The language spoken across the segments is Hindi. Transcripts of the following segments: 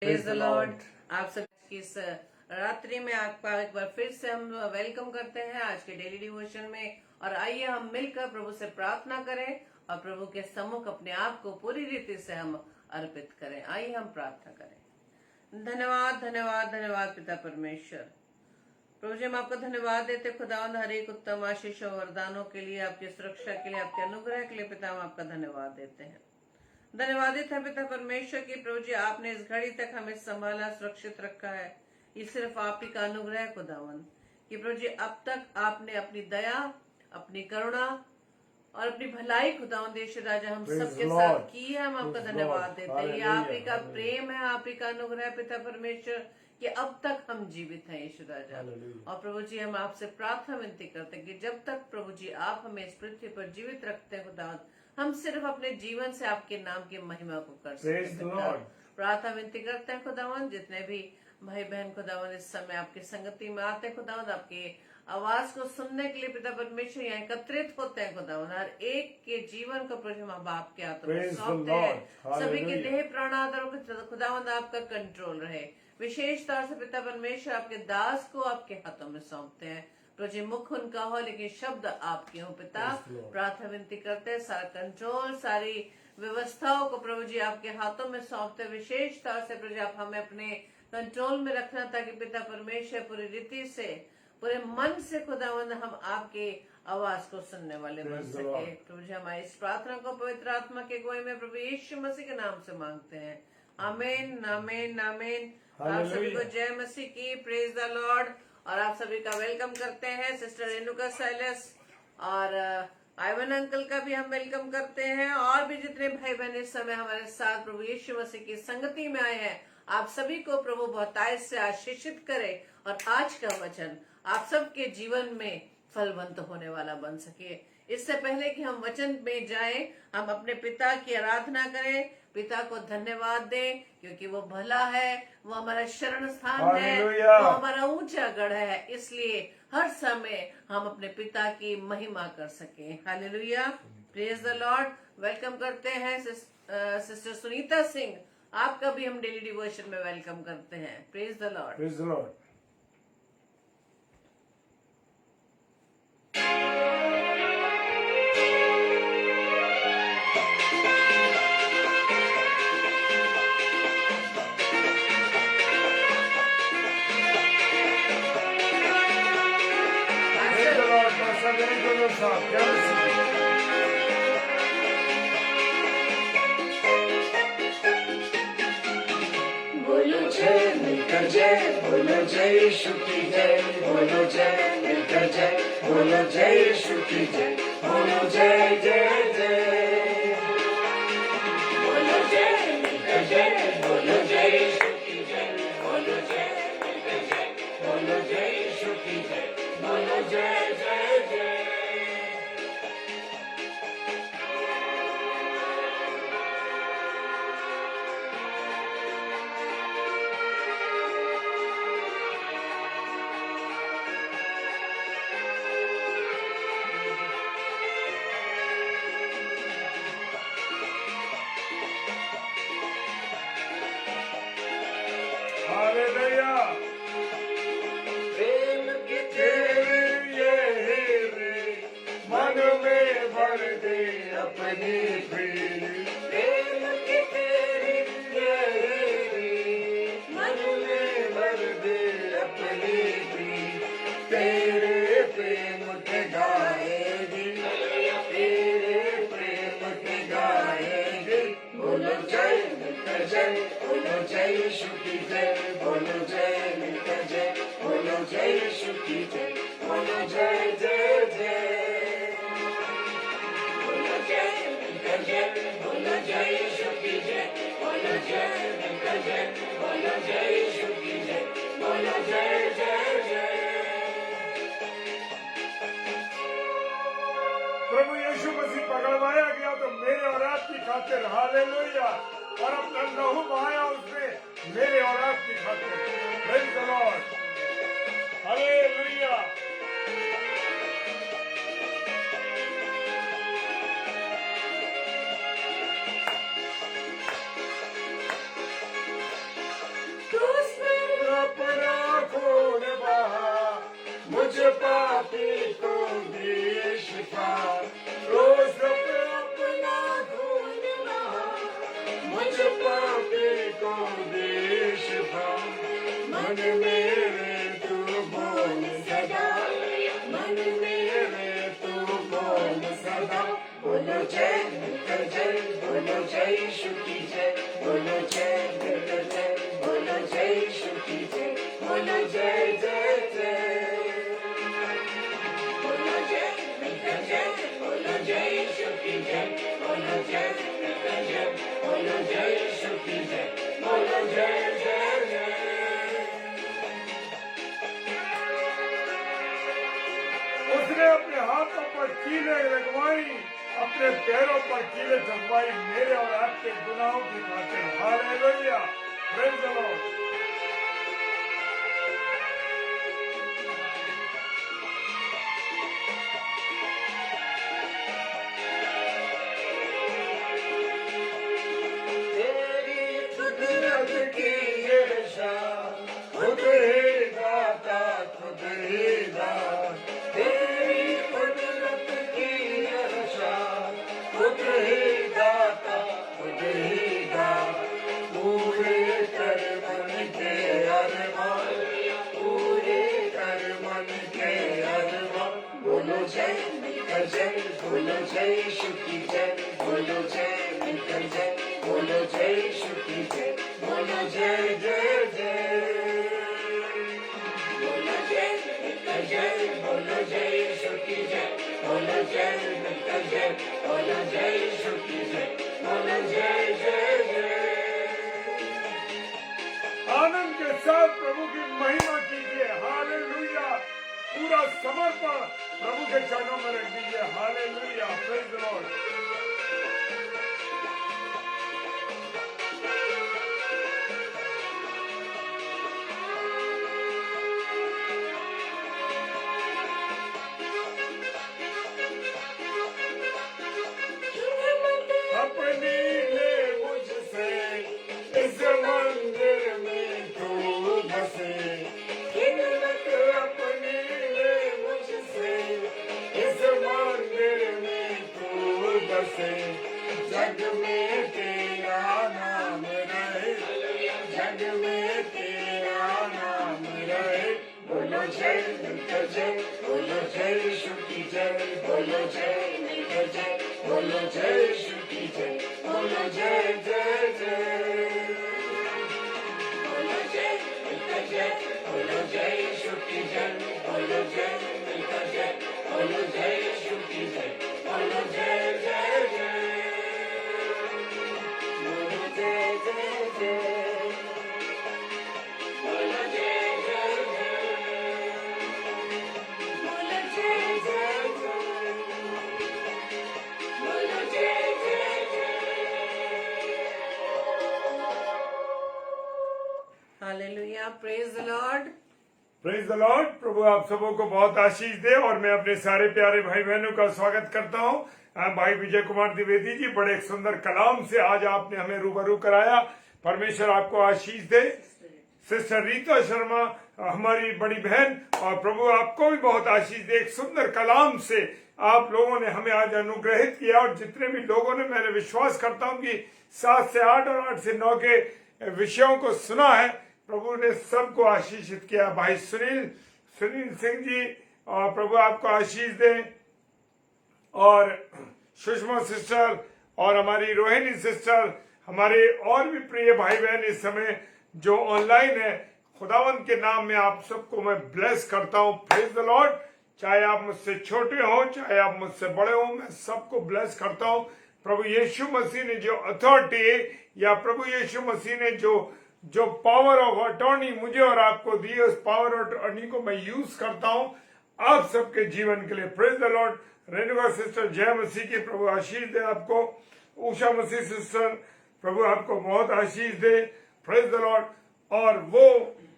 Praise the Lord. आप सबकी इस रात्रि में आपका एक बार फिर से हम वेलकम करते हैं आज के डेली डिवोशन में। और आइए हम मिलकर प्रभु से प्रार्थना करें और प्रभु के सम्मुख अपने आप को पूरी रीति से हम अर्पित करें। आइए हम प्रार्थना करें। धन्यवाद धन्यवाद धन्यवाद पिता परमेश्वर। प्रभु जी हम आपका धन्यवाद देते खुदावंद हर एक उत्तम आशीष और वरदानों के लिए, आपकी सुरक्षा के लिए, आपके अनुग्रह के लिए पिता हम आपका धन्यवाद देते हैं। धन्यवादित है पिता परमेश्वर की प्रभु जी आपने इस घड़ी तक हमें संभाला, सुरक्षित रखा है। ये सिर्फ आप ही का अनुग्रह है खुदावन कि प्रभु जी अब तक आपने अपनी दया, अपनी करुणा और अपनी भलाई खुदावन देश राजा हम सबके साथ की है। हम आपका धन्यवाद देते हैं। ये आप ही का प्रेम है, आप ही का अनुग्रह पिता परमेश्वर कि अब तक हम जीवित हैं यीशु राजा। और प्रभु जी हम आपसे प्रार्थना विनती करते हैं कि जब तक प्रभु जी आप हमें इस पृथ्वी पर जीवित रखते हैं खुदावन, हम सिर्फ अपने जीवन से आपके नाम की महिमा को कर सकते हैं। प्रार्थना विनती करते हैं खुदावन जितने भी भाई बहन खुदावन इस समय आपकी संगति में आते हैं खुदावन, आपकी आवाज को सुनने के लिए पिता परमेश्वर यहाँ एकत्रित होते हैं खुदावन, हर एक के जीवन को प्रभु हम आपके हाथों में सौंपते हैं। सभी के देह प्राण आधारों को खुदावन आपका कंट्रोल रहे। विशेष तौर से पिता परमेश्वर आपके दास को आपके हाथों में सौंपते हैं। प्रभु मुख उनका हो लेकिन शब्द आपके हो पिता। प्रार्थना विनती करते हैं सारा कंट्रोल, सारी व्यवस्थाओं को प्रभु जी आपके हाथों में सौंपते। विशेष तौर से प्रभु जी आप हमें अपने कंट्रोल में रखना ताकि पिता परमेश्वर पूरी रीति से, पूरे मन से खुदावंद हम आपके आवाज को सुनने वाले बन सके। प्रभु जी हमारी इस प्रार्थना को पवित्र आत्मा के अगुवाई में प्रभु यीशु मसीह के नाम से मांगते हैं। आमीन आमीन आमीन। आप सभी को जय मसीह की। Praise the Lord. और आप सभी का वेलकम करते हैं। सिस्टर रेणुका साइलस और आइवन अंकल का भी हम वेलकम करते हैं। और भी जितने भाई बहन इस समय हमारे साथ प्रभु यीशु मसीह की संगति में आए हैं, आप सभी को प्रभु बहुतायत से आशीषित करे और आज का वचन आप सबके जीवन में फलवंत होने वाला बन सके। इससे पहले कि हम वचन में जाएं, हम अपने पिता की आराधना करें, पिता को धन्यवाद दें क्योंकि वो भला है, वो हमारा शरण स्थान है, वो हमारा ऊंचा गढ़ है। इसलिए हर समय हम अपने पिता की महिमा कर सकें। Hallelujah. Praise the Lord. Welcome करते हैं सिस्टर सुनीता सिंह, आपका भी हम डेली डिवोशन में वेलकम करते हैं। Praise the Lord. Praise the Lord. बोलो जय मिलकर जय, बोलो जय यीशु की जय, बोलो जय मिलकर जय, बोलो जय यीशु की जय, बोलो जय जय जय, बोलो जय मिलकर जय, बोलो जय यीशु की जय, बोलो जय मिलकर जय, बोलो जय यीशु की जय, बोलो जय जय जय। हालेलुया। प्रेम की तेरी ये मन में भर दे अपनी प्रीति। प्रेम की तेरी मन में भर दे अपनी प्रीति। तेरे प्रेम के गाएगी, तेरे प्रेम के गाएगी। बोलो जय मिलकर जय, बोलो जय यीशु की जय, बोलो जय मिलकर जय, बोलो जय यीशु की जय, बोलो जय जय जय, बोलो जय मिलकर जय, बोलो जय यीशु की जय, बोलो जय मिलकर जय, बोलो जय यीशु की जय, बोलो जय जय जय। प्रभु यीशु मसीह पकड़वाया गया तो मेरे और आपकी खातिर। हालेलुया। और अपना लहू बहाया उसने मेरे और आपकी खातिर। Praise the Lord. हालेलुया। पापी को दे शिफा, रोज पे अपना खून बहा, मुझ पापी को दे शिफा। मन मेरे तू बोल सदा, मन मेरे तू बोल सदा। बोलो जय मिलकर जय, बोलो जय यीशु की जय, बोलो जय मिलकर जय, बोलो जय यीशु की जय, बोलो जय जय जय। बोलो जय मिलकर जय, बोलो जय यीशु की जय, बोलो जय मिलकर जय, बोलो जय यीशु की जय, बोलो जय जय जय। उसने अपने हाथों पर कीलें लगवाई, अपने पैरों पर कीलें चढ़वाई, मेरे और आपके गुनाहों की खातिर। Hallelujah, praise the Lord. तेरी कुदरत की ये शान, खुद ही दाता खुद ही दान। तेरी कुदरत की ये शान, खुद ही दाता खुद ही दान। पूरे कर मन के अरमान, पूरे कर मन के अरमान। बोलो जय मिलकर जय, बोलो जय यीशु की जय, बोलो जय मिलकर जय, बोलो जय यीशु की जय, बोलो जय जय जय। बोलो जय मिलकर जय, बोलो जय यीशु की जय, बोलो जय मिलकर जय, बोलो जय यीशु की जय, बोलो जय जय जय। आनंद के साथ प्रभु की महिमा कीजिए। हालेलुया, पूरा समर्पण प्रभु के चरणों में रख दीजिए। Hallelujah, praise the Lord. अपनी ले मुझसे इस मंदिर में तू बसे, खिदमत अपनी ले मुझसे, इस मंदिर में तू बसे। जग में तेरा नाम रहे, जग में तेरा नाम रहे। बोलो जय मिलकर जय, बोलो जय यीशु की जय, बोलो जय मिलकर जय, बोलो जय यीशु की जय, बोलो जय जय जय। बोलो जय मिलकर जय, बोलो जय यीशु की जय, बोलो जय मिलकर जय, बोलो जय यीशु की जय, बोलो जय जय जय। बोलो जय जय जय, बोलो जय जय जय, बोलो जय जय जय, बोलो जय जय जय। Hallelujah, praise the Lord. Praise the Lord. प्रभु आप सबों को बहुत आशीष दे और मैं अपने सारे प्यारे भाई बहनों का स्वागत करता हूं। भाई विजय कुमार द्विवेदी जी, बड़े एक सुंदर कलाम से आज आपने हमें रूबरू कराया। परमेश्वर आपको आशीष दे। सिस्टर रीता शर्मा हमारी बड़ी बहन, और प्रभु आपको भी बहुत आशीष दे। एक सुंदर कलाम से आप लोगों ने हमें आज अनुग्रहित किया, और जितने भी लोगों ने, मैंने विश्वास करता हूं कि 7 से 8 और 8 से 9 के विषयों को सुना है, प्रभु ने सबको आशीषित किया। भाई सुनील सिंह जी, और प्रभु आपको आशीष दे, और सुषमा सिस्टर और हमारी रोहिणी सिस्टर, हमारे और भी प्रिय भाई बहन इस समय जो ऑनलाइन है, खुदावंत के नाम में आप सबको मैं ब्लेस करता हूं। Praise the Lord. चाहे आप मुझसे छोटे हो, चाहे आप मुझसे बड़े हो, मैं सबको ब्लेस करता हूं। प्रभु यीशु मसीह ने जो अथॉरिटी, या प्रभु यीशु मसीह ने जो पावर ऑफ अटॉर्नी मुझे और आपको दी, उस पावर ऑफ अटॉर्नी को मैं यूज करता हूं आप सबके जीवन के लिए। Praise the Lord. Renuka sister, जय मसीह की, प्रभु आशीष दे आपको। उषा मसीह सिस्टर, प्रभु आपको बहुत आशीष दे। Praise the Lord. और वो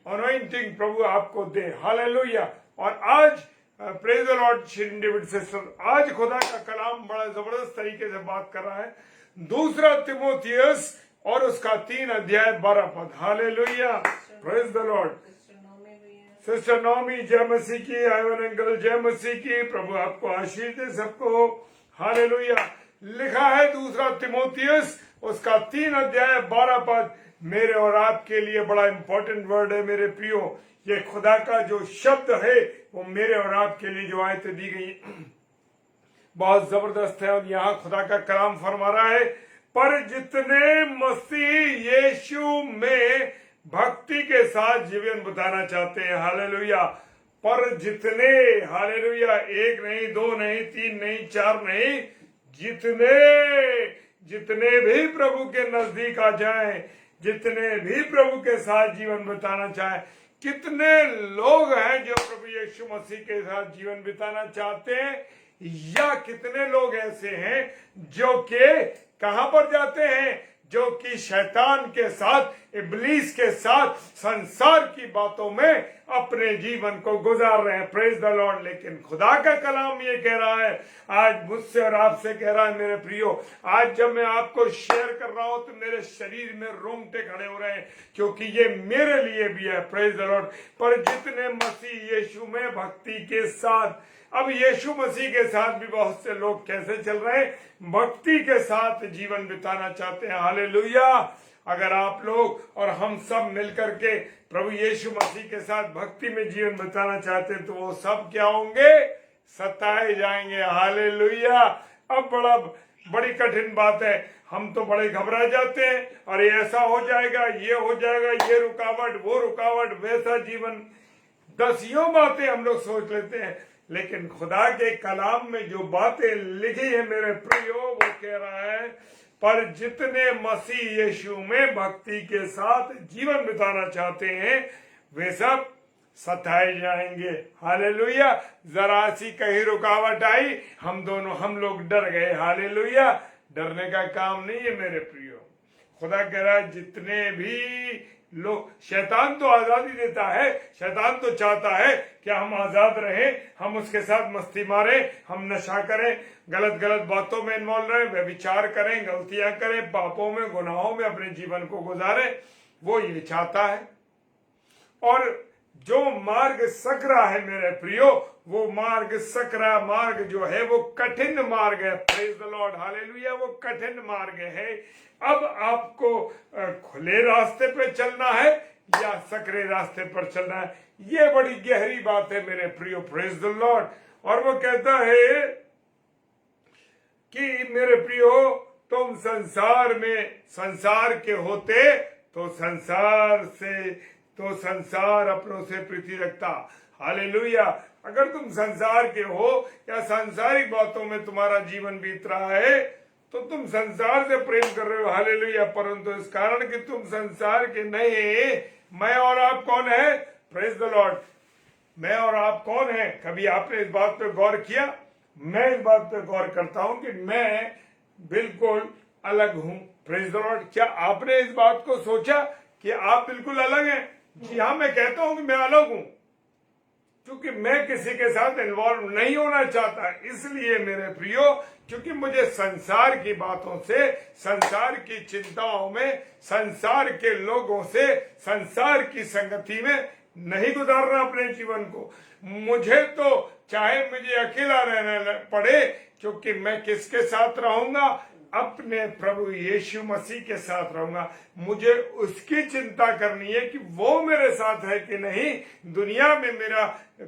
अनॉइंटिंग प्रभु आपको दे। हालेलुया। और आज praise the Lord, Shirin David sister, आज खुदा का कलाम बड़ा जबरदस्त तरीके से बात कर रहा है। 2 तिमोथियस और उसका 3 अध्याय 12 पद। Hallelujah. Praise the Lord. Sister Naomi जय मसीह की, आयवन अंकल जय मसीह की। प्रभु आपको आशीष दे सबको। हालेलुया। लिखा है दूसरा तिमोथियस उसका 3 अध्याय 12 पद मेरे और आपके लिए बड़ा इंपॉर्टेंट वर्ड है मेरे प्रियो। ये खुदा का जो शब्द है वो मेरे और आपके लिए जो आयतें दी गई बहुत जबरदस्त है। और यहाँ खुदा का कलाम फरमा रहा है, पर जितने मसीह यीशु में भक्ति के साथ जीवन बिताना चाहते हैं, हालेलुया, पर जितने, हालेलुया, 1 नहीं, 2 नहीं, 3 नहीं, 4 नहीं, जितने भी प्रभु के नजदीक आ जाएं, जितने भी प्रभु के साथ जीवन बिताना चाहें। कितने लोग हैं जो प्रभु यीशु मसीह के साथ जीवन बिताना चाहते हैं, या कितने लोग ऐसे हैं जो कि कहां पर जाते हैं, जो कि शैतान के साथ, इब्लीस के साथ संसार की बातों में अपने जीवन को गुजार रहे हैं। Praise the Lord. लेकिन खुदा का कलाम ये कह रहा है, आज मुझसे और आपसे कह रहा है मेरे प्रियो, आज जब मैं आपको शेयर कर रहा हूं तो मेरे शरीर में रोंगटे खड़े हो रहे हैं, क्योंकि ये मेरे लिए भी है। Praise the Lord. पर जितने मसीह यीशु में भक्ति के साथ, अब यीशु मसीह के साथ भी बहुत से लोग कैसे चल रहे हैं, भक्ति के साथ जीवन बिताना चाहते हैं। हालेलुया। अगर आप लोग और हम सब मिलकर के प्रभु यीशु मसीह के साथ भक्ति में जीवन बिताना चाहते हैं तो वो सब क्या होंगे, सताए जाएंगे। हालेलुया। अब बड़ी कठिन बात है, हम तो बड़े घबरा जाते हैं, और ऐसा हो जाएगा, ये हो जाएगा, ये रुकावट, वो रुकावट, वैसा जीवन, 10 बातें हम लोग सोच लेते हैं। लेकिन खुदा के कलाम में जो बातें लिखी है मेरे प्रियो, वो कह रहा है, पर जितने मसीह यीशु में भक्ति के साथ जीवन बिताना चाहते हैं वे सब सताए जाएंगे। हालेलुया। जरा सी कहीं रुकावट आई, हम लोग डर गए। हालेलुया। डरने का काम नहीं है मेरे प्रियो। खुदा कह रहा है जितने भी लोग, शैतान तो आजादी देता है, शैतान तो चाहता है कि हम आजाद रहें, हम उसके साथ मस्ती मारें, हम नशा करें, गलत बातों में इन्वॉल्व रहें, व्यभिचार करें, गलतियां करें, पापों में, गुनाहों में अपने जीवन को गुजारें, वो ये चाहता है। और जो मार्ग सकरा है मेरे प्रियो, वो मार्ग सकरा मार्ग जो है वो कठिन मार्ग है। Praise the Lord. हालेलुया। वो कठिन मार्ग है। अब आपको खुले रास्ते पे चलना है या सकरे रास्ते पर चलना है, ये बड़ी गहरी बात है मेरे प्रियो। Praise the Lord. और वो कहता है कि मेरे प्रियो, तुम संसार के होते तो संसार अपनों से प्रीति रखता। हालेलुया। अगर तुम संसार के हो या सांसारिक बातों में तुम्हारा जीवन बीत रहा है तो तुम संसार से प्रेम कर रहे हो। हालेलुया। परंतु इस कारण कि तुम संसार के नहीं, मैं और आप कौन है? Praise the Lord. मैं और आप कौन है? कभी आपने इस बात पे गौर किया? मैं इस बात पे गौर करता हूं कि मैं बिल्कुल अलग हूं। Praise the Lord. क्या आपने इस बात को सोचा कि आप बिल्कुल अलग हैं? जी हाँ, मैं कहता हूं कि मैं अलग हूं, क्योंकि मैं किसी के साथ इन्वॉल्व नहीं होना चाहता। इसलिए मेरे प्रियो, क्योंकि मुझे संसार की बातों से, संसार की चिंताओं में, संसार के लोगों से, संसार की संगति में नहीं गुजारना अपने जीवन को। मुझे तो चाहे मुझे अकेला रहना पड़े, क्योंकि मैं किसके साथ रहूंगा? अपने प्रभु यीशु मसीह के साथ रहूंगा। मुझे उसकी चिंता करनी है कि वो मेरे साथ है कि नहीं। दुनिया में मेरा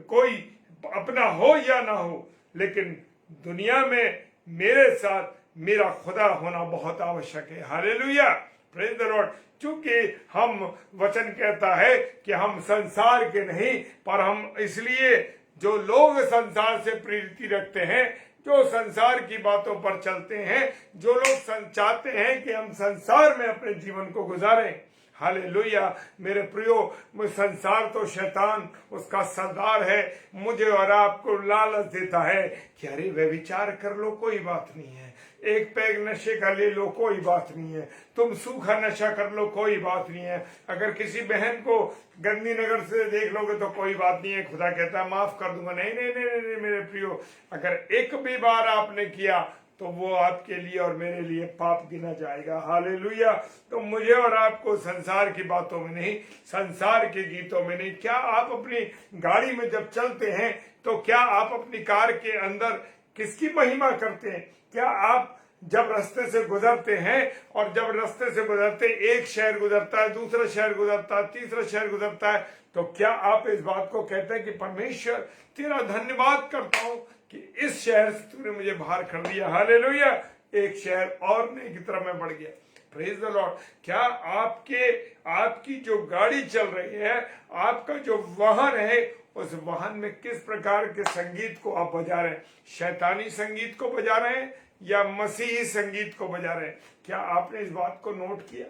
कोई अपना हो या ना हो, लेकिन दुनिया में मेरे साथ मेरा खुदा होना बहुत आवश्यक है। हालेलुया। Praise the Lord. क्योंकि हम, वचन कहता है कि हम संसार के नहीं, पर हम इसलिए, जो लोग संसार से प्रीति रखते हैं, जो संसार की बातों पर चलते हैं, जो लोग चाहते हैं कि हम संसार में अपने जीवन को गुजारें। हालेलुया। मेरे प्रियो, संसार तो शैतान उसका सरदार है, मुझे और आपको लालच देता है कि अरे व्यभिचार कर लो, कोई बात नहीं है, एक पैग नशे का ले लो, कोई बात नहीं है, तुम सूखा नशा कर लो, कोई बात नहीं है, अगर किसी बहन को गंदी नजर से देख लोगे तो कोई बात नहीं है, खुदा कहता है माफ कर दूंगा। नहीं नहीं नहीं नहीं, नहीं मेरे प्रियो, अगर एक भी बार आपने किया तो वो आपके लिए और मेरे लिए पाप गिना जाएगा। हालेलुया। तो मुझे और आपको संसार की बातों में नहीं, संसार के गीतों में नहीं। क्या आप अपनी गाड़ी में जब चलते हैं तो क्या आप अपनी कार के अंदर किसकी महिमा करते हैं? क्या आप जब रास्ते से गुजरते हैं और जब रास्ते से गुजरते एक शहर गुजरता है, दूसरा शहर गुजरता है, तीसरा शहर गुजरता है, तो क्या आप इस बात को कहते हैं कि परमेश्वर तेरा धन्यवाद करता हूं कि इस शहर से तूने मुझे बाहर कर दिया। हालेलुया। एक शहर और नई की तरफ मैं बढ़ गया। Praise the Lord. क्या आपकी जो गाड़ी चल रही है, आपका जो वाहन है, उस वाहन में किस प्रकार के संगीत को आप बजा रहे हैं? शैतानी संगीत को बजा रहे हैं या मसीही संगीत को बजा रहे हैं? क्या आपने इस बात को नोट किया?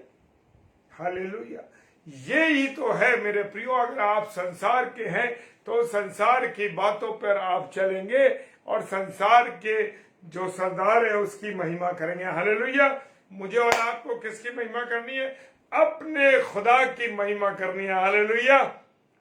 हालेलुया। ये ही तो है मेरे प्रियो। अगर आप संसार के हैं तो संसार की बातों पर आप चलेंगे और संसार के जो सरदार है उसकी महिमा करेंगे। हालेलुया। मुझे और आपको किसकी महिमा करनी है? अपने खुदा की महिमा करनी है। हालेलुया।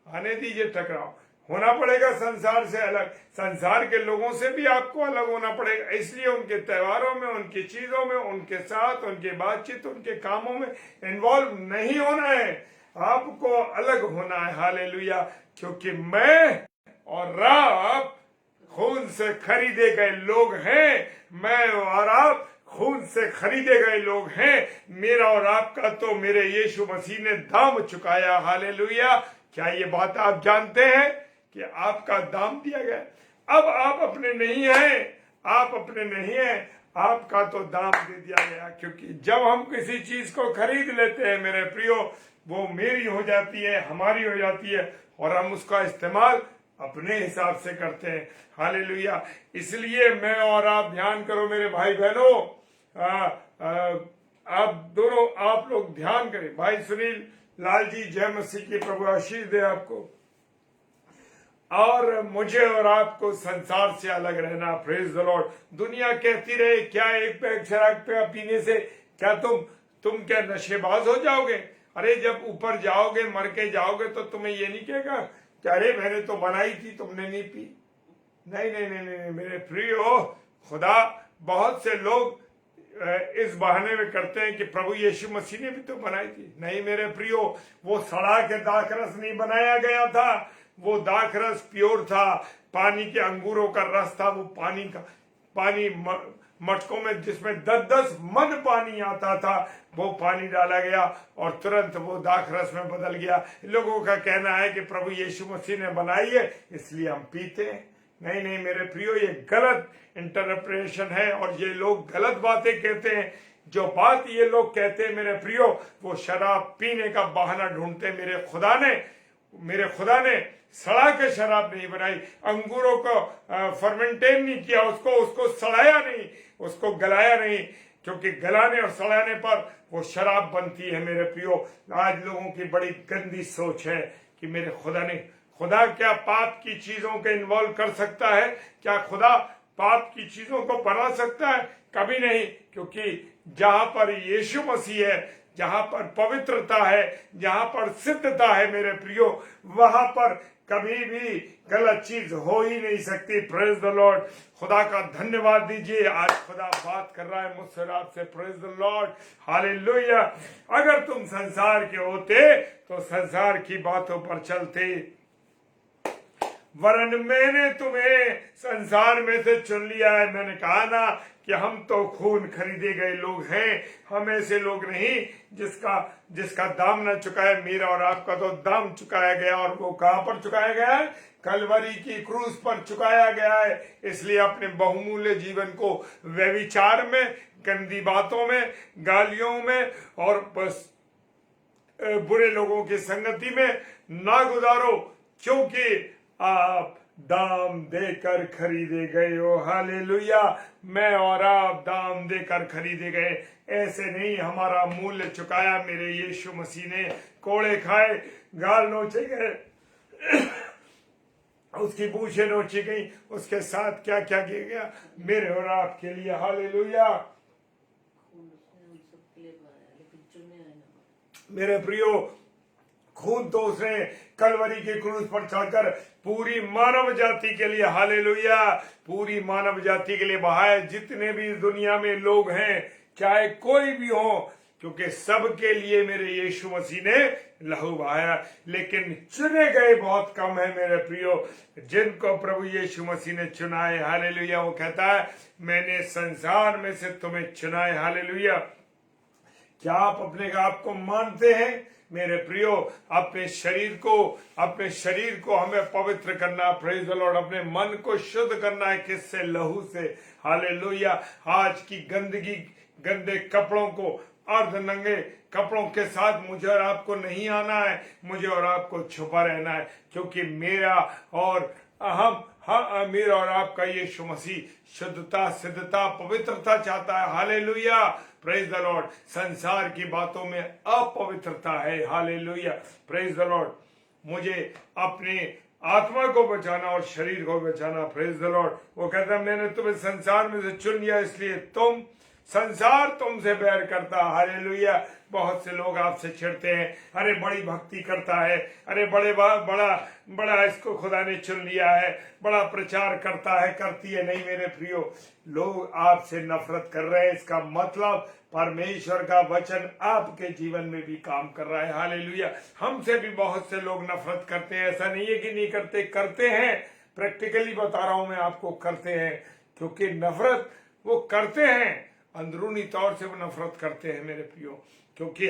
आने दीजिए टकराव, होना पड़ेगा संसार से अलग, संसार के लोगों से भी आपको अलग होना पड़ेगा। इसलिए उनके त्योहारों में, उनकी चीजों में, उनके साथ, उनकी बातचीत, उनके कामों में इन्वॉल्व नहीं होना है, आपको अलग होना है। हालेलुया। क्योंकि मैं और आप खून से खरीदे गए लोग हैं। मैं और आप खून से खरीदे गए लोग हैं। मेरा और आपका तो मेरे यीशु मसीह ने दाम चुकाया। हालेलुया। क्या ये बात आप जानते हैं कि आपका दाम दिया गया? अब आप अपने नहीं हैं, आप अपने नहीं हैं, आपका तो दाम दे दिया गया। क्योंकि जब हम किसी चीज को खरीद लेते हैं मेरे प्रियो, वो मेरी हो जाती है, हमारी हो जाती है, और हम उसका इस्तेमाल अपने हिसाब से करते हैं। हालेलुया। इसलिए मैं और आप ध्यान करो मेरे भाई बहनों, आप दोनों, आप लोग ध्यान करें। भाई सुनील लाल जी, जय मसीह की, प्रभु आशीष दे आपको। और मुझे और आपको संसार से अलग रहना। Praise the Lord. दुनिया कहती रहे क्या एक पैक शराब पीने से क्या तुम क्या नशेबाज हो जाओगे? अरे जब ऊपर जाओगे, मर के जाओगे, तो तुम्हें ये नहीं कहेगा कि अरे मैंने तो बनाई थी, तुमने नहीं पी। नहीं नहीं नहीं नहीं मेरे प्रियो, खुदा बहुत से लोग इस बहाने में करते हैं कि प्रभु यीशु मसीह ने भी तो बनाई थी। नहीं मेरे प्रियो, वो सड़ा के दाखरस नहीं बनाया गया था, वो दाखरस प्योर था, पानी के अंगूरों का रस था। वो पानी मटकों में जिसमें 10-10 मन पानी आता था, वो पानी डाला गया और तुरंत वो दाखरस में बदल गया। लोगों का कहना है कि प्रभु यीशु मसीह ने बनाई है इसलिए हम पीते हैं। नहीं नहीं मेरे प्रियो, ये गलत इंटरप्रिटेशन है और ये लोग गलत बातें कहते हैं। जो बात ये लोग कहते हैं मेरे प्रियो, वो शराब पीने का बहाना ढूंढते हैं। मेरे खुदा ने सड़ा के शराब नहीं बनाई, अंगूरों को फर्मेंटेन नहीं किया, उसको सड़ाया नहीं, उसको गलाया नहीं, क्योंकि गलाने और सड़ाने पर वो शराब बनती है। मेरे प्रियो, आज लोगों की बड़ी गंदी सोच है कि मेरे खुदा क्या पाप की चीजों के इन्वॉल्व कर सकता है? क्या खुदा पाप की चीजों को बना सकता है? कभी नहीं। क्योंकि जहां पर यीशु मसीह है, जहां पर पवित्रता है, जहां पर सिद्धता है मेरे प्रियो, वहां पर कभी भी गलत चीज हो ही नहीं सकती। Praise the Lord. खुदा का धन्यवाद दीजिए, आज खुदा बात कर रहा है मुझसे आपसे। Praise the Lord. हालेलुया। अगर तुम संसार के होते तो संसार की बातों पर चलते, वरन मैंने तुम्हें संसार में से चुन लिया है। मैंने कहा ना कि हम तो खून खरीदे गए लोग हैं, हम ऐसे लोग नहीं जिसका दाम न चुकाया। मेरा और आपका तो दाम चुकाया गया, और वो कहां पर चुकाया गया है? कलवरी की क्रूस पर चुकाया गया है। इसलिए अपने बहुमूल्य जीवन को व्यभिचार में, गंदी बातों में, गालियों में और बस बुरे लोगों की संगति में ना गुजारो, क्योंकि आप दाम देकर खरीदे गए हो। हालेलुया। मैं और आप दाम देकर खरीदे गए, ऐसे नहीं हमारा मूल्य चुकाया मेरे यीशु मसीह ने। कोड़े खाए, गाल नोचे गए, उसकी पूछे नोची गई, उसके साथ क्या क्या किया गया मेरे और आपके लिए। हालेलुया। मेरे प्रियो, खून तो उसने कलवरी के क्रूस पर चढ़कर पूरी मानव जाति के लिए, हालेलुया, पूरी मानव जाति के लिए बहाया। जितने भी इस दुनिया में लोग हैं, चाहे कोई भी हो, क्योंकि सबके लिए मेरे यीशु मसीह ने लहू बहाया। लेकिन चुने गए बहुत कम है मेरे प्रियो, जिनको प्रभु यीशु मसीह ने चुना है, हालेलुया। वो कहता है मैंने संसार में से तुम्हें चुना है, हालेलुया। क्या आप अपने आप को मानते हैं मेरे प्रियो? अपने शरीर को हमें पवित्र करना, प्रेज द लॉर्ड। अपने मन को शुद्ध करना है, किससे? लहू से, हालेलुया। आज की गंदगी, गंदे कपड़ों को, अर्ध नंगे कपड़ों के साथ मुझे और आपको नहीं आना है। मुझे और आपको छुपा रहना है, क्योंकि मेरा और आपका यीशु मसीह शुद्धता, सिद्धता, पवित्रता चाहता है, हालेलुया, प्रेज द लॉर्ड। संसार की बातों में अपवित्रता है, हालेलुया, प्रेज द लॉर्ड। मुझे अपने आत्मा को बचाना और शरीर को बचाना, प्रेज द लॉर्ड। वो कहता है मैंने तुम्हें संसार में से चुन लिया, इसलिए संसार तुमसे बैर करता, हालेलुया। बहुत से लोग आपसे चिढ़ते हैं, अरे बड़ी भक्ति करता है, अरे बड़ा इसको खुदा ने चुन लिया है, बड़ा प्रचार करता है, करती है। नहीं मेरे प्रियो, लोग आपसे नफरत कर रहे हैं, इसका मतलब परमेश्वर का वचन आपके जीवन में भी काम कर रहा है, हालेलुया। हमसे भी बहुत से लोग नफरत करते हैं, ऐसा नहीं है कि नहीं करते, करते हैं। प्रैक्टिकली बता रहा हूं मैं आपको, करते हैं, क्योंकि नफरत वो करते हैं, अंदरूनी तौर से वो नफरत करते हैं मेरे प्रियो। क्योंकि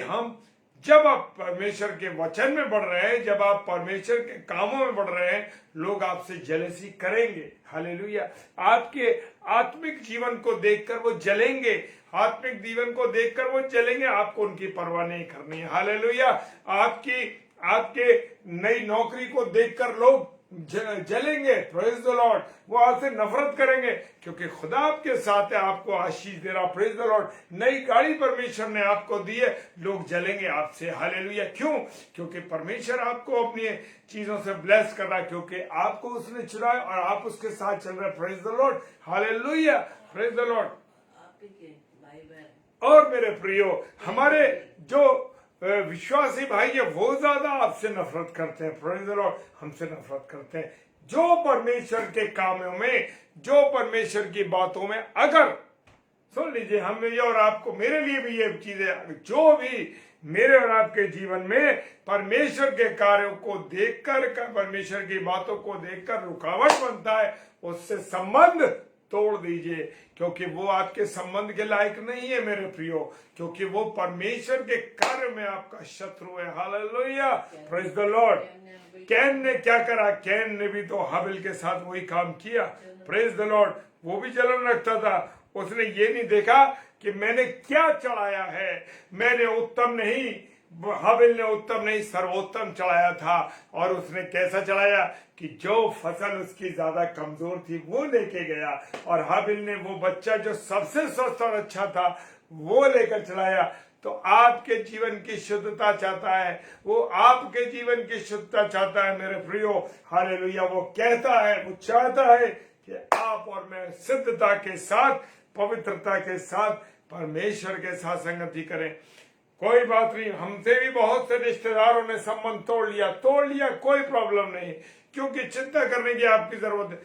जब आप परमेश्वर के वचन में बढ़ रहे हैं, जब आप परमेश्वर के कामों में बढ़ रहे हैं, लोग आपसे जेलसी करेंगे, हालेलुया। आपके आत्मिक जीवन को देखकर वो जलेंगे, आत्मिक जीवन को देखकर वो जलेंगे, आपको उनकी परवाह नहीं करनी है, हालेलुया। आपके नई नौकरी को देखकर लोग जलेंगे, प्रेज द लॉर्ड। वो आपसे नफरत करेंगे, क्योंकि खुदा आपके साथ है, आपको आशीष दे रहा, प्रेज द लॉर्ड। नई गाड़ी परमेश्वर ने आपको दी है, लोग जलेंगे आपसे, हालेलुया। क्यों? क्योंकि परमेश्वर आपको अपनी चीजों से ब्लेस कर रहा है, क्योंकि आपको उसने चुना है और आप उसके साथ चल रहे हैं, praise the Lord, hallelujah, praise the Lord. और मेरे प्रियो, हमारे जो विश्वासी भाई है वो ज्यादा आपसे नफरत करते हैं, प्रेज द लॉर्ड, हमसे नफरत करते हैं। जो परमेश्वर के कामों में, जो परमेश्वर की बातों में, अगर सुन लीजिए, हमें और आपको, मेरे लिए भी ये चीजें, जो भी मेरे और आपके जीवन में परमेश्वर के कार्यों को देखकर, परमेश्वर की बातों को देखकर रुकावट बनता है, उससे संबंध तोड़ दीजिए, क्योंकि वो आपके संबंध के लायक नहीं है मेरे प्रियो, क्योंकि वो परमेश्वर के कार्य में आपका शत्रु है, hallelujah, praise the Lord. Can ने क्या करा? कैन ने भी तो हाबिल के साथ वही काम किया, प्रेज द लॉर्ड। वो भी जलन रखता था, उसने ये नहीं देखा कि मैंने क्या चढ़ाया है, मैंने उत्तम नहीं, हाबिल ने उत्तम नहीं, सर्वोत्तम चढ़ाया था। और उसने कैसा चढ़ाया कि जो फसल उसकी ज्यादा कमजोर थी वो लेके गया, और हाबिल ने वो बच्चा जो सबसे स्वस्थ और अच्छा था वो लेकर चढ़ाया। तो आपके जीवन की शुद्धता चाहता है, वो आपके जीवन की शुद्धता चाहता है मेरे प्रियो, हालेलुया। वो कहता है, वो चाहता है कि आप और मैं सिद्धता के साथ, पवित्रता के साथ परमेश्वर के साथ संगति करें। कोई बात नहीं, हमसे भी बहुत से रिश्तेदारों ने संबंध तोड़ लिया, कोई प्रॉब्लम नहीं, क्योंकि चिंता करने की आपकी जरूरत है।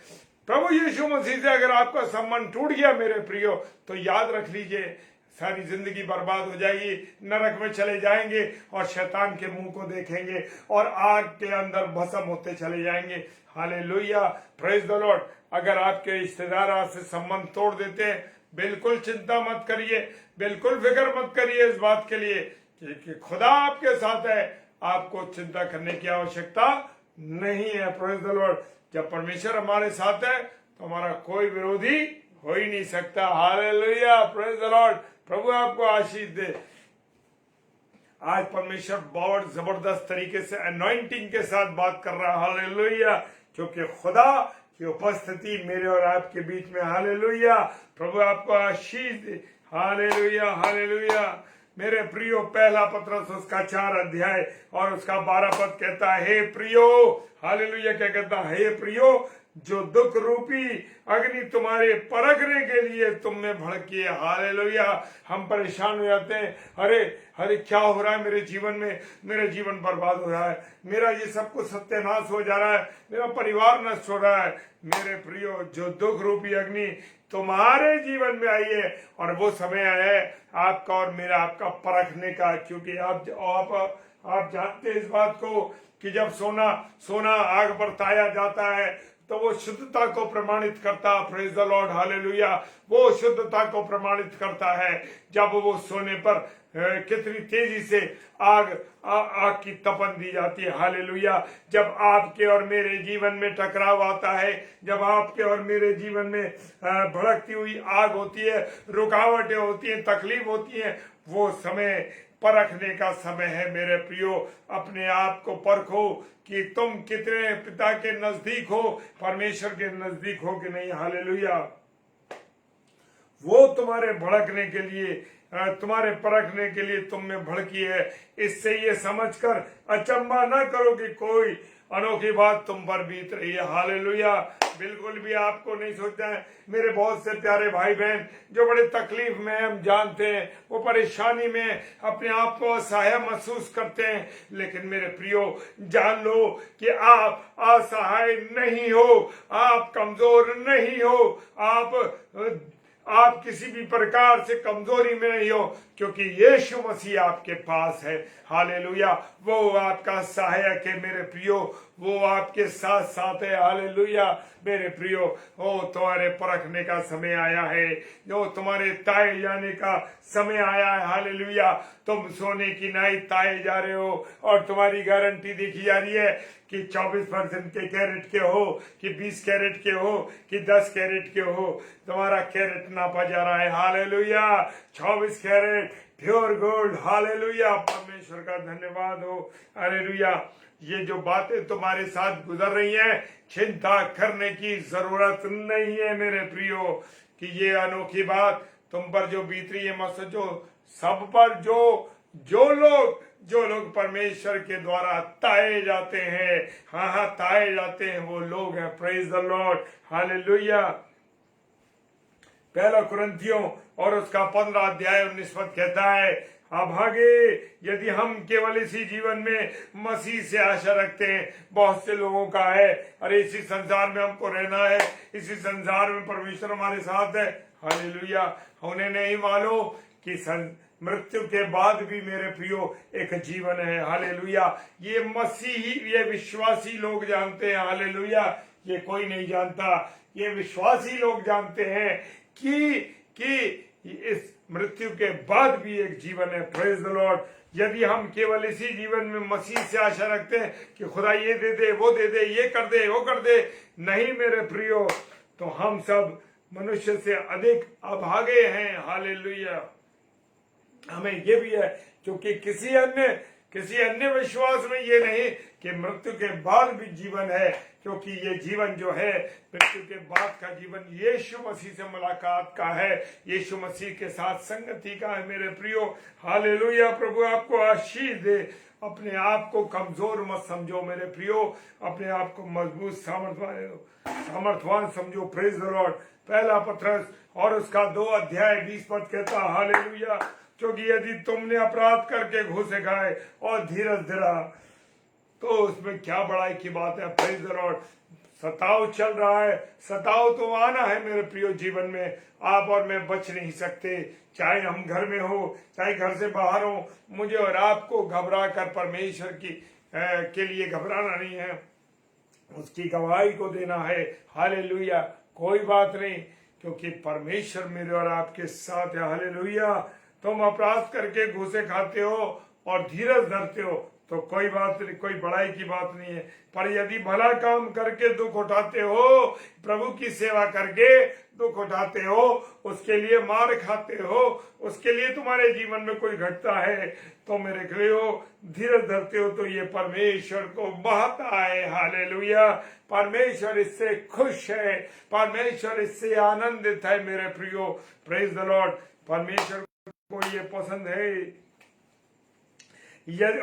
प्रभु यीशु मसीह से अगर आपका संबंध टूट गया मेरे प्रियो, तो याद रख लीजिए, सारी जिंदगी बर्बाद हो जाएगी, नरक में चले जाएंगे और शैतान के मुंह को देखेंगे और आग के अंदर भस्म होते चले जाएंगे, हालेलुया, प्रेज द लॉर्ड। अगर आपके रिश्तेदार आपसे संबंध तोड़ देते हैं, बिल्कुल चिंता मत करिए, बिल्कुल फिक्र मत करिए इस बात के लिए कि खुदा आपके साथ है, आपको चिंता करने की आवश्यकता नहीं है, प्रेज द लॉर्ड। जब परमेश्वर हमारे साथ है तो हमारा कोई विरोधी हो ही नहीं सकता, हालेलुया, प्रेज द लॉर्ड। प्रभु आपको आशीष दे। आज परमेश्वर बहुत जबरदस्त तरीके से अनॉइंटिंग के साथ बात कर रहा है, हालेलुया, क्योंकि खुदा की उपस्थिति मेरे और आपके बीच में, हालेलुया। प्रभु आपको आशीष दे, हालेलुया, हालेलुया। मेरे प्रियो, पहला पत्रस उसका 4 अध्याय और उसका 12 पद कहता है, हे प्रियो, हालेलुया। क्या कहता है, हे प्रियो, जो दुख रूपी अग्नि तुम्हारे परखने के लिए तुम में भड़की है। हालेलुया। हम परेशान हो जाते हैं, अरे अरे क्या हो रहा है मेरे जीवन में, मेरा जीवन बर्बाद हो रहा है, मेरा ये सब कुछ सत्यानाश हो जा रहा है, मेरा परिवार नष्ट हो रहा है। मेरे प्रियो, जो दुख रूपी अग्नि तुम्हारे जीवन में आई है, और वो समय आया है आपका और मेरा, आपका परखने का। क्योंकि आप जानते हैं इस बात को कि जब सोना आग पर ताया जाता है तो वो शुद्धता को प्रमाणित करता है। Praise the Lord, hallelujah. वो शुद्धता को प्रमाणित करता है जब वो सोने पर कितनी तेजी से आग की तपन दी जाती है। हालेलुया। जब आपके और मेरे जीवन में टकराव आता है, जब आपके और मेरे जीवन में भड़कती हुई आग होती है, रुकावटें होती हैं, तकलीफ होती है, वो समय परखने का समय है। मेरे प्रियो, अपने आप को परखो कि तुम कितने पिता के नजदीक हो, परमेश्वर के नजदीक हो कि नहीं। हालेलुया। वो तुम्हारे भड़कने के लिए, तुम्हारे परखने के लिए तुम में भड़की है। इससे ये समझकर अचंभा न करो कि कोई अनोखी बात तुम पर बीत रही है। हालेलुया। बिल्कुल भी आपको नहीं सोचना है। मेरे बहुत से प्यारे भाई बहन जो बड़े तकलीफ में, हम जानते हैं, वो परेशानी में अपने आप को असहाय महसूस करते हैं, लेकिन मेरे प्रियो, जान लो कि आप असहाय नहीं हो, आप कमजोर नहीं हो, आप किसी भी प्रकार से कमजोरी में नहीं हो, क्योंकि यीशु मसीह आपके पास है। हालेलुया। वो आपका सहायक है मेरे प्रियो, वो आपके साथ साथ है। हालेलुया। मेरे प्रियो, ओ तुम्हारे परखने का समय आया है, जो तुम्हारे ताए जाने का समय आया है। हालेलुया। तुम सोने की नाई ताए जा रहे हो और तुम्हारी गारंटी देखी जा रही है कि 24% के कैरेट के हो, कि 20 कैरेट के हो, कि 10 कैरेट के हो। तुम्हारा कैरेट नापा जा रहा है। Hallelujah. 24 carat pure gold. Hallelujah. परमेश्वर का धन्यवाद हो। हालेलुया। ये जो बातें तुम्हारे साथ गुजर रही हैं, चिंता करने की जरूरत नहीं है मेरे प्रियो, कि ये अनोखी बात तुम पर जो बीत रही है, मत सोचो। सब पर जो लोग परमेश्वर के द्वारा ताए जाते हैं, हाँ ताए जाते हैं, वो लोग हैं। Praise the Lord. हालेलुया। पहला कुरिन्थियों और उसका 15 अध्याय 19 पद कहता है, अभागे यदि हम केवल इसी जीवन में मसीह से आशा रखते हैं। बहुत से लोगों का है, अरे इसी संसार में हमको रहना है, इसी संसार में परमेश्वर हमारे साथ है। हालेलुया। उन्हें नहीं मालूम कि मृत्यु के बाद भी मेरे प्रियो एक जीवन है। हालेलुया। ये मसीही, ये विश्वासी लोग जानते हैं। हालेलुया। ये कोई नहीं जानता, ये विश्वासी लोग जानते हैं कि इस मृत्यु के बाद भी एक जीवन है। Praise the Lord. यदि हम केवल इसी जीवन में मसीह से आशा रखते हैं कि खुदा ये दे दे, वो दे दे, ये कर दे, वो कर दे, नहीं मेरे प्रियो, तो हम सब मनुष्य से अधिक अभागे हैं। हालेलुया। हमें ये भी है, क्योंकि किसी अन्य विश्वास में ये नहीं कि मृत्यु के बाद भी जीवन है, क्योंकि ये जीवन जो है, मृत्यु के बाद का जीवन यीशु मसीह से मुलाकात का है, यीशु मसीह के साथ संगति का है मेरे प्रियो। हालेलुया। प्रभु आपको आशीष दे। अपने आप को कमजोर मत समझो मेरे प्रियो, अपने आप को मजबूत सामर्थवान समझो। Praise the Lord. पहला पत्रस और उसका 2 अध्याय 20 पद कहता, हालेलुया। क्योंकि यदि तुमने अपराध करके घूसे खाए और धीरज धरा, तो उसमें क्या बड़ाई की बात है। Praise the Lord. सताव चल रहा है, सताव तो आना है मेरे प्रियो जीवन में। आप और मैं बच नहीं सकते, चाहे हम घर में हो, चाहे घर से बाहर हो। मुझे और आपको घबरा कर परमेश्वर के लिए घबराना नहीं है, उसकी गवाही को देना है। हालेलुया। कोई बात नहीं, क्योंकि परमेश्वर मेरे और आपके साथ है। हालेलुया। तुम अपराध करके घूसे खाते हो और धीरज धरते हो, तो कोई बात नहीं, कोई बड़ाई की बात नहीं है। पर यदि भला काम करके दुख उठाते हो, प्रभु की सेवा करके दुख उठाते हो, उसके लिए मार खाते हो, उसके लिए तुम्हारे जीवन में कोई घटता है, तो मेरे प्रियो धीरज धरते हो, तो ये परमेश्वर को बहता है। हालेलुया। परमेश्वर इससे खुश है, परमेश्वर इससे आनंदित है मेरे प्रियो। Praise the Lord. परमेश्वर को ये पसंद है।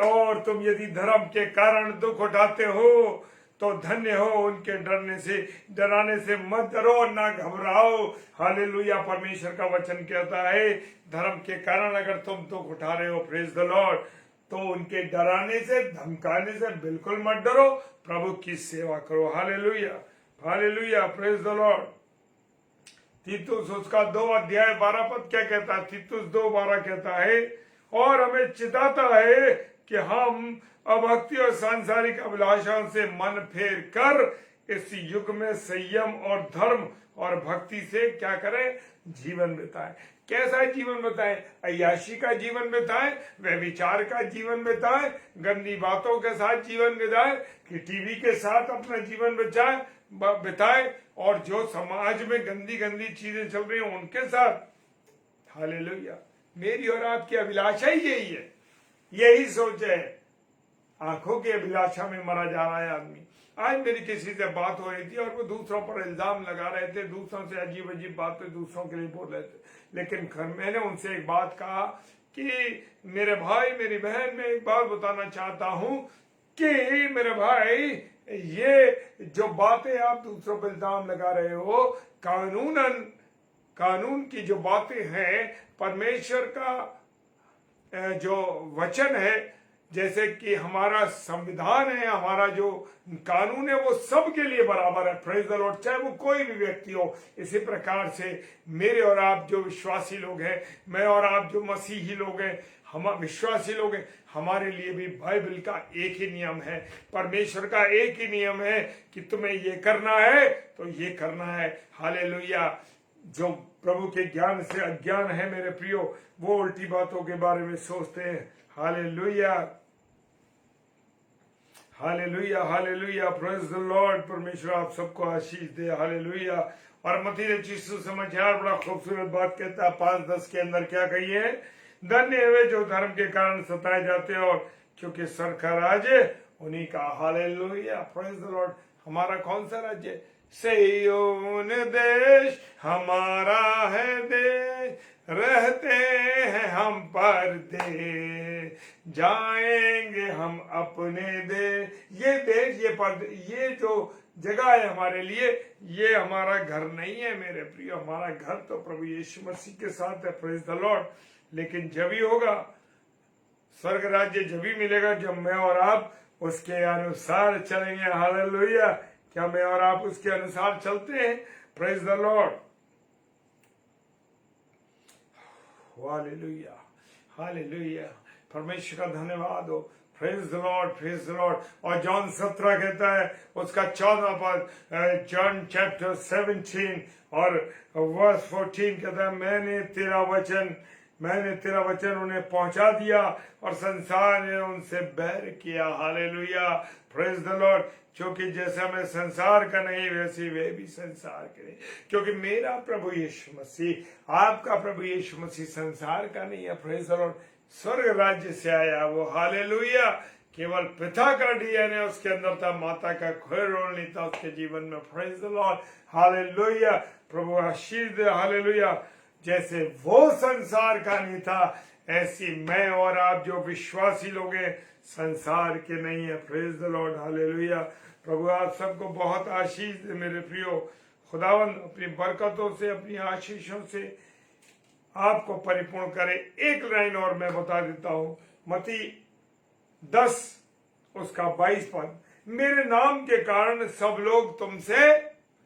और तुम यदि धर्म के कारण दुख उठाते हो, तो धन्य हो। उनके डराने से मत डरो और ना घबराओ। हालेलुया। परमेश्वर का वचन कहता है धर्म के कारण अगर तुम दुख उठा रहे हो, प्रेज द लॉर्ड, तो उनके डराने से धमकाने से बिल्कुल मत डरो, प्रभु की सेवा करो। Hallelujah, hallelujah, praise the Lord. तीतुस उसका 2 अध्याय 12 पद क्या कहता है? तीतुस 2:12 कहता है, और हमें चिताता है कि हम अभक्ति और सांसारिक अभिलाषाओं से मन फेर कर इस युग में संयम और धर्म और भक्ति से क्या करें? जीवन बिताएं। कैसा जीवन बिताएं? अय्याशी का जीवन बिताएं, व्यभिचार का जीवन बिताएं, गंदी बातों के साथ जीवन बिताएं, कि टीवी के साथ अपना जीवन बिताएं, और जो समाज में गंदी गंदी चीजें चल रही हैं उनके साथ। हालेलुया। मेरी और आपकी अभिलाषा ही यही है, यही सोच है। आंखों की अभिलाषा में मरा जा रहा है आदमी। आज मेरी किसी से बात हो रही थी और वो दूसरों पर इल्जाम लगा रहे थे, दूसरों से अजीब अजीब बातें दूसरों के लिए बोल रहे थे। लेकिन मैंने उनसे एक बात कहा कि मेरे भाई मेरी बहन, मैं एक बात बताना चाहता हूं कि मेरे भाई, ये जो बातें आप दूसरों पर इल्जाम लगा रहे हो, कानून की जो बातें हैं, परमेश्वर का जो वचन है, जैसे कि हमारा संविधान है, हमारा जो कानून है, वो सबके लिए बराबर है। प्रेज द लॉर्ड, चाहे वो कोई भी व्यक्ति हो। इसी प्रकार से मेरे और आप जो विश्वासी लोग हैं, मैं और आप जो मसीही लोग हैं, हम विश्वासी लोग हैं, हमारे लिए भी बाइबल का एक ही नियम है, परमेश्वर का एक ही नियम है कि तुम्हें ये करना है तो ये करना है। हालेलुया। जो प्रभु के ज्ञान से अज्ञान है मेरे प्रियो, वो उल्टी बातों के बारे में सोचते हैं। Hallelujah, hallelujah, hallelujah, praise the Lord. परमेश्वर आप सबको आशीष दे। हालेलुया। और मत्ती रचित समाचार बड़ा खूबसूरत बात कहता है, 5:10 के अंदर क्या कही है? धन्य है वे जो धर्म के कारण सताए जाते हैं, और क्योंकि स्वर्ग का राज्य उन्हीं का। Hallelujah, praise the Lord. हमारा कौन सा राज्य? सिय्योन देश हमारा है देश, रहते हैं हम परदेश, जाएंगे हम अपने देश। ये देश, ये जो जगह है हमारे लिए, ये हमारा घर नहीं है मेरे प्रिय। हमारा घर तो प्रभु यीशु मसीह के साथ है। Praise the Lord. लेकिन जब ही होगा स्वर्ग राज्य, जब ही मिलेगा जब मैं और आप उसके अनुसार चलेंगे। हालेलुया। क्या मैं और आप उसके अनुसार चलते हैं? Praise the Lord. Hallelujah, hallelujah. परमेश्वर का धन्यवाद हो। Praise the Lord, praise the Lord. और जॉन 17 कहता है, उसका 14 पद, जॉन चैप्टर 17 और वर्स 14 कहता है, मैंने तेरा वचन उन्हें पहुंचा दिया और संसार ने उनसे बैर किया। Hallelujah, praise the Lord. क्योंकि जैसा मैं संसार का नहीं, वैसे वे भी संसार के नहीं। क्योंकि मेरा प्रभु यीशु मसीह, आपका प्रभु यीशु मसीह संसार का नहीं है। Praise the Lord. स्वर्ग राज्य से आया वो। हालेलुया। केवल पिता का डीएनए उसके अंदर था, माता का कोई रोल नहीं था उसके जीवन में। Praise the Lord. हालेलुया। प्रभु आशीष दे। हालेलुया। जैसे वो संसार का नहीं था, ऐसी मैं और आप जो विश्वासी लोग हैं संसार के नहीं है। Praise the Lord. हालेलुया। प्रभु आप सबको बहुत आशीष दे मेरे प्रियो। खुदावंद अपनी बरकतों से, अपनी आशीषों से आपको परिपूर्ण करे। एक लाइन और मैं बता देता हूं, मत्ती 10 उसका 22 पद, मेरे नाम के कारण सब लोग तुमसे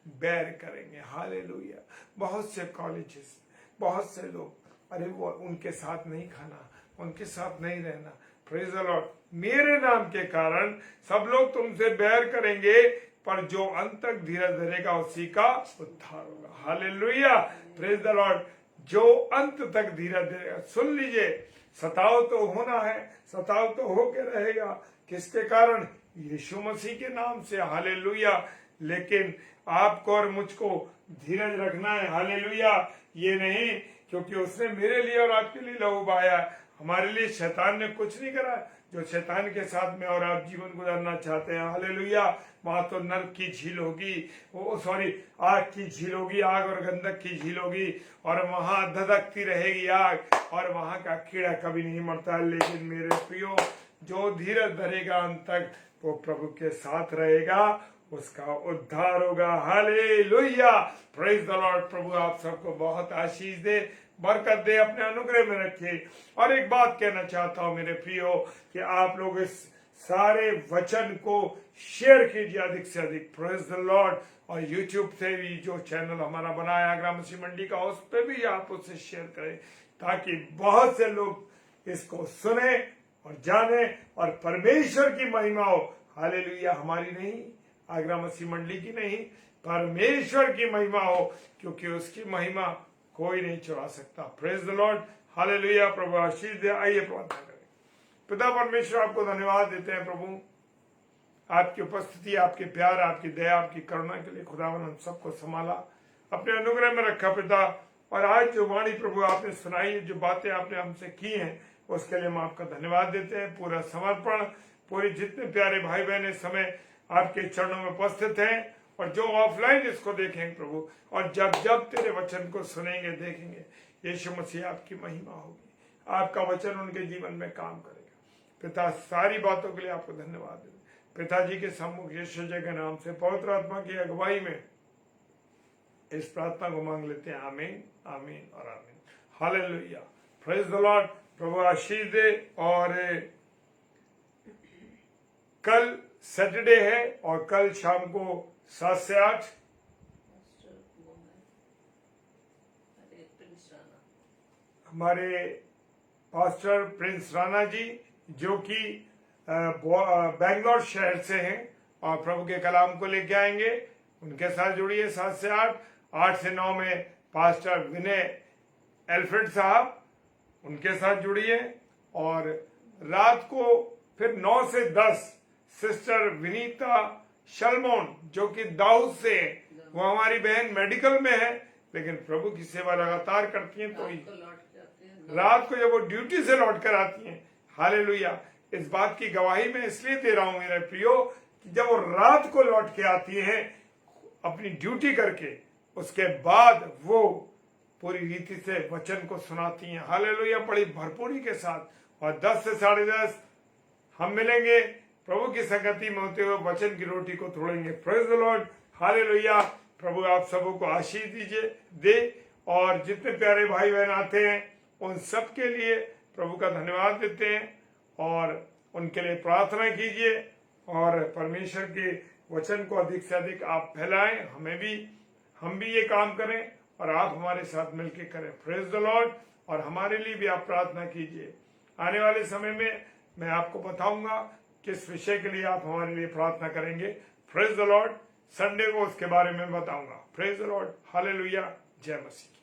बैर करेंगे। हालेलुया। बहुत से कॉलेजेस, बहुत से लोग, अरे वो उनके साथ नहीं खाना, उनके साथ नहीं रहना। Praise the Lord. मेरे नाम के कारण सब लोग तुमसे बैर करेंगे, पर जो अंत तक धीरज धरेगा उसी का उद्धार होगा। हालेलुया। Praise the Lord. जो अंत तक धीरज धरेगा, सुन लीजिए, सताव तो होना है, सताव तो होके रहेगा। किसके कारण? यीशु मसीह के नाम से। हालेलुया। लेकिन आपको और मुझको धीरज रखना है। हालेलुया। ये नहीं क्योंकि उसने मेरे लिए और आपके लिए लहू बहाया, हमारे लिए शैतान ने कुछ नहीं करा। जो शैतान के साथ में और आप जीवन गुजारना चाहते हैं, हालेलुया, वहां तो नर्क की झील होगी, आग की झील होगी, आग और गंधक की झील होगी, और वहां धधकती रहेगी आग, और वहां का कीड़ा कभी नहीं मरता। लेकिन मेरे प्रियो, जो धीरज धरेगा अंत तक वो प्रभु के साथ रहेगा, उसका उद्धार होगा। Hallelujah, praise the Lord. प्रभु आप सबको बहुत आशीष दे, बरकत दे, अपने अनुग्रह में रखे। और एक बात कहना चाहता हूं मेरे प्रियो कि आप लोग इस सारे वचन को शेयर कीजिए अधिक से अधिक। Praise the Lord. और यूट्यूब से भी जो चैनल हमारा बनाया आगरा मसीह मंडी का, उस पर भी आप उसे शेयर करें ताकि बहुत से लोग इसको सुने और जाने और परमेश्वर की महिमा हो। हालेलुया, हमारी नहीं, आगरा मसीह मंडी की नहीं, परमेश्वर की महिमा हो, क्योंकि उसकी महिमा कोई नहीं चुरा सकता। Praise the Lord. हालेलुया, प्रभु आशीष दे। आइए प्रार्थना करें। पिता परमेश्वर, आपको धन्यवाद देते हैं प्रभु, आपकी उपस्थिति, आपके प्यार, आपकी दया, आपकी करुणा के लिए खुदावन हम सबको संभाला, अपने अनुग्रह में रखा पिता। और आज जो वाणी प्रभु आपने सुनाई, जो बातें आपने हमसे की हैं, उसके लिए हम आपका धन्यवाद देते हैं। पूरा समर्पण, पूरे जितने प्यारे भाई बहन इस समय आपके चरणों में उपस्थित हैं और जो ऑफलाइन इसको देखेंगे प्रभु, और जब जब तेरे वचन को सुनेंगे देखेंगे, यीशु मसीह आपकी महिमा होगी, आपका वचन उनके जीवन में काम करेगा। पिता, सारी बातों के लिए आपको धन्यवाद देते। पिताजी के सम्मुख यीशु जी के नाम से पवित्र आत्मा की अगुवाई में इस प्रार्थना को मांग लेते हैं। आमीन, आमीन और आमीन। Hallelujah, praise the Lord. प्रभु आशीष दे। और कल सैटरडे है और कल शाम को 7 से 8 हमारे पास्टर प्रिंस राणा जी, जो कि बेंगलोर शहर से हैं और प्रभु के कलाम को लेके आएंगे, उनके साथ जुड़िए 7 से 8। 8 से 9 में पास्टर विनय एल्फ्रेड साहब, उनके साथ जुड़िए। और रात को फिर 9 से 10 सिस्टर विनीता शलमोन, जो कि दाऊद से है, वो हमारी बहन मेडिकल में है लेकिन प्रभु की सेवा लगातार करती हैं। तो रात को जब वो ड्यूटी से लौट कर आती हैं, हालेलुया, इस बात की गवाही मैं इसलिए दे रहा हूं मेरे प्रियो कि जब वो रात को लौट के आती हैं अपनी ड्यूटी करके, उसके बाद वो पूरी रीति से वचन को सुनाती हैं। हालेलुया, बड़ी भरपूरी के साथ। और 10 से 10:30 हम मिलेंगे, प्रभु की संगति में होते हुए वचन की रोटी को तोड़ेंगे। Praise the Lord. हालेलुया, प्रभु आप सबों को आशीष दीजिए दे। और जितने प्यारे भाई बहन आते हैं उन सब के लिए प्रभु का धन्यवाद देते हैं और उनके लिए प्रार्थना कीजिए। और परमेश्वर के वचन को अधिक से अधिक आप फैलाएं, हम भी ये काम करें और आप हमारे साथ मिलकर करें। Praise the Lord. और हमारे लिए भी आप प्रार्थना कीजिए। आने वाले समय में मैं आपको बताऊंगा किस विषय के लिए आप हमारे लिए प्रार्थना करेंगे। Praise the Lord. संडे को उसके बारे में बताऊंगा। Praise the Lord. हालेलुया, जय मसीह।